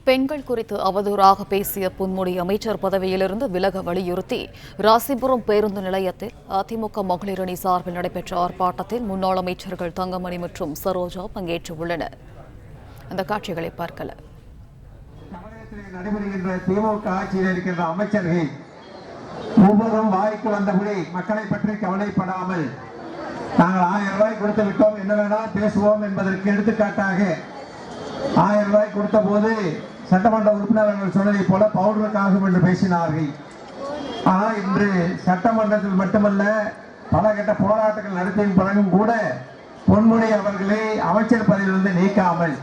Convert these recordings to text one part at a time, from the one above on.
பெண்கள் குறித்து அவதூறாக பேசிய பொன்முடி அமைச்சர் பதவியிலிருந்து விலக வலியுறுத்தி ராசிபுரம் பேருந்து நிலையத்தில் அதிமுக மகளிர் அணி சார்பில் நடைபெற்ற ஆர்ப்பாட்டத்தில் முன்னாள் அமைச்சர்கள் தங்கமணி மற்றும் சரோஜா பங்கேற்றுள்ளனர். அந்த காட்சிகளை பார்க்கலாம். நடைபெறுகின்ற திமுக ஆட்சியில் இருக்கின்ற அமைச்சர்கள் ஒவ்வொருவரும் வாய்க்கு வந்தபடி மக்களை பற்றி கவலைப்படாமல் நாங்கள் 1000 ரூபாய் கொடுத்து விட்டோம், என்ன வேணாலும் பேசுவோம் என்பதற்கு எடுத்துக்காட்டாக 1000 ரூபாய் கொடுத்த போது சட்டமன்ற உறுப்பினர்கள் சொன்னதை போல பவுடருக்காகும் என்று பேசினார்கள். ஆனால் இன்று சட்டமன்றத்தில் மட்டுமல்ல பல கட்ட போராட்டங்கள் நடத்திய பிறகும் கூட பொன்முடி அவர்களை அமைச்சர் பதவியிலிருந்து நீக்காமல்,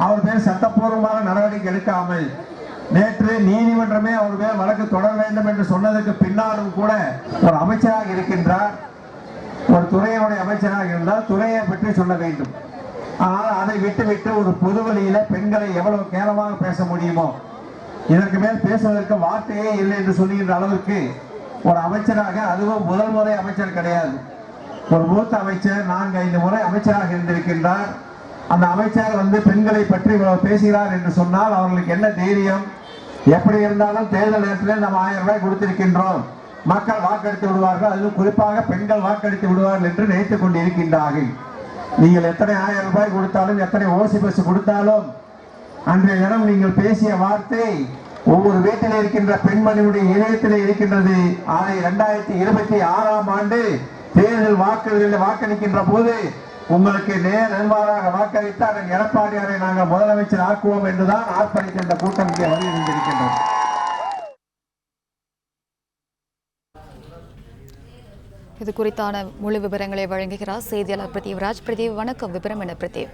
அவர் பேர் சட்டப்பூர்வமான நடவடிக்கை எடுக்காமல், நேற்று நீதிமன்றமே அவர் பேர் வழக்கு தொடர வேண்டும் என்று சொன்னதற்கு பின்னாலும் கூட ஒரு அமைச்சராக இருக்கின்றார், ஒரு துறையினுடைய அமைச்சராக இருந்தால் துறையை பற்றி சொல்ல வேண்டும். ஆனால் அதை விட்டுவிட்டு ஒரு பொது வழியில பெண்களை எவ்வளவு கேவலமாக பேச முடியுமோ, இதற்கு மேல் பேசுவதற்கு வார்த்தையே இல்லை என்று சொல்லுகின்ற அளவுக்கு ஒரு அமைச்சராக, அதுவும் முதல் முறை அமைச்சர் கிடையாது, ஒரு மூத்த அமைச்சர் 4-5 முறை அமைச்சராக இருந்திருக்கின்றார். அந்த அமைச்சர் பெண்களை பற்றி பேசுகிறார் என்று சொன்னால் அவர்களுக்கு என்ன தைரியம்? எப்படி இருந்தாலும் தேர்தல் நேரத்தில் நம்ம 1000 ரூபாய் கொடுத்திருக்கின்றோம், மக்கள் வாக்களித்து விடுவார்கள், அதிலும் குறிப்பாக பெண்கள் வாக்களித்து விடுவார்கள் என்று நினைத்துக் கொண்டிருக்கின்றார்கள். நீங்கள் எத்தனை 1000 ரூபாய் கொடுத்தாலும், எத்தனை ஓசி பஸ் கொடுத்தாலும், அன்றைய தினம் நீங்கள் பேசிய வார்த்தை ஒவ்வொரு வீட்டில் இருக்கின்ற பெண்மணியுடைய இதயத்தில் இருக்கின்றது. அதை 2026ஆம் ஆண்டு தேர்தல் வாக்களிக்கின்ற போது உங்களுக்கு நேர்மாறாக வாக்களித்தால் எடப்பாடியாரை நாங்கள் முதலமைச்சர் ஆக்குவோம் என்றுதான் ஆர்ப்பரித்த இந்த கூட்டம் இங்கே வந்திருக்கின்றது. இது குறித்தான முழு விவரங்களை வழங்குகிறார் செய்தியாளர் பிரதீவராஜ். பிரதீவ், வணக்கம். விவரம் என்ன பிரதீவ்?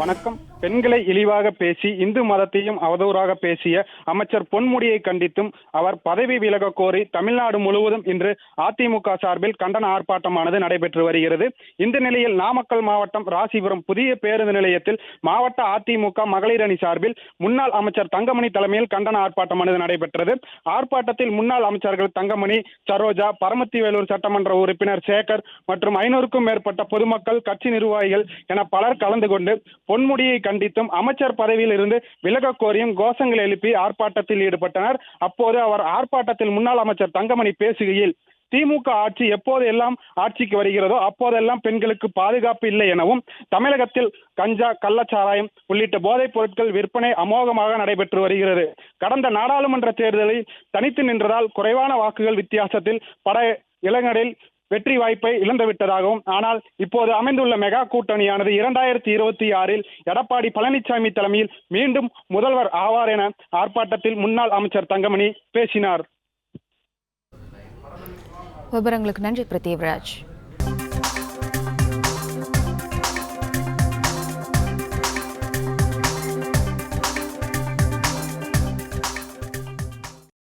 வணக்கம். பெண்களை இழிவாக பேசி இந்து மதத்தையும் அவதூறாக பேசிய அமைச்சர் பொன்முடியை கண்டித்தும் அவர் பதவி விலக கோரி தமிழ்நாடு முழுவதும் இன்று அதிமுக சார்பில் கண்டன ஆர்ப்பாட்டமானது நடைபெற்று வருகிறது. இந்த நிலையில் நாமக்கல் மாவட்டம் ராசிபுரம் புதிய பேருந்து நிலையத்தில் மாவட்ட அதிமுக மகளிர் அணி சார்பில் முன்னாள் அமைச்சர் தங்கமணி தலைமையில் கண்டன ஆர்ப்பாட்டமானது நடைபெற்றது. ஆர்ப்பாட்டத்தில் முன்னாள் அமைச்சர்கள் தங்கமணி, சரோஜா, பரமத்திவேலூர் சட்டமன்ற உறுப்பினர் சேகர் மற்றும் 500க்கும் மேற்பட்ட பொதுமக்கள், கட்சி நிர்வாகிகள் என பலர் கலந்து கொண்டு பொன்முடியை கண்டித்தும் அமைச்சர் பதவியில் இருந்து விலக கோரியும் கோஷங்கள் எழுப்பி ஆர்ப்பாட்டத்தில் ஈடுபட்டனர். அப்போது அவர் ஆர்ப்பாட்டத்தில் முன்னாள் அமைச்சர் தங்கமணி பேசுகையில், திமுக ஆட்சி எப்போது எல்லாம் ஆட்சிக்கு வருகிறதோ அப்போதெல்லாம் பெண்களுக்கு பாதுகாப்பு இல்லை எனவும், தமிழகத்தில் கஞ்சா, கள்ளச்சாராயம் உள்ளிட்ட போதைப் பொருட்கள் விற்பனை அமோகமாக நடைபெற்று வருகிறது. கடந்த நாடாளுமன்ற தேர்தலில் தனித்து நின்றதால் குறைவான வாக்குகள் வித்தியாசத்தில் பட இளைஞரில் வெற்றி வாய்ப்பை இழந்துவிட்டதாகவும், ஆனால் இப்போது அமைந்துள்ள மெகா கூட்டணியானது 2026இல் எடப்பாடி பழனிசாமி தலைமையில் மீண்டும் முதல்வர் ஆவார் என ஆர்ப்பாட்டத்தில் முன்னாள் அமைச்சர் தங்கமணி பேசினார். விவரங்களுக்கு நன்றி பிரதீவராஜ்.